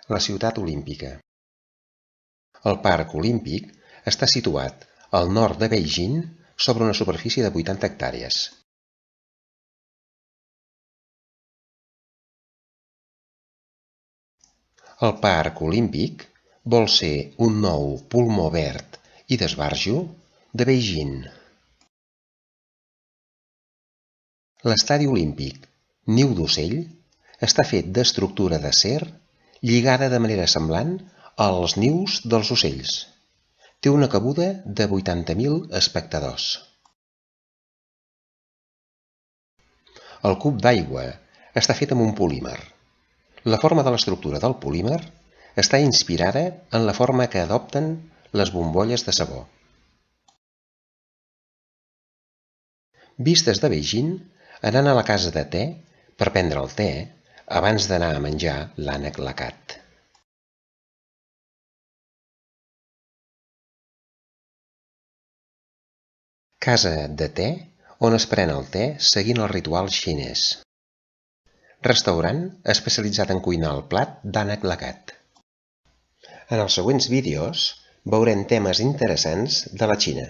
La Ciutat Olímpica. El parc olímpic està situat al nord de Beijing sobre una superfície de 80 hectàrees. El parc olímpic vol ser un nou pulmó verd i d'esbarjo de Beijing. L'estadi olímpic niu d'ocell està fet d'estructura d'acer lligada de manera semblant als nius dels ocells. Té una cabuda de 80.000 espectadors. El cub d'aigua està fet amb un polímer. La forma de l'estructura del polímer està inspirada en la forma que adopten les bombolles de sabó. Vistes de Beijing anant a la casa de te per prendre el te abans d'anar a menjar l'ànec lacat. Casa de te on es pren el te seguint el ritual xinès. Restaurant especialitzat en cuinar el plat d'ànec lacat. En els següents vídeos veurem temes interessants de la Xina.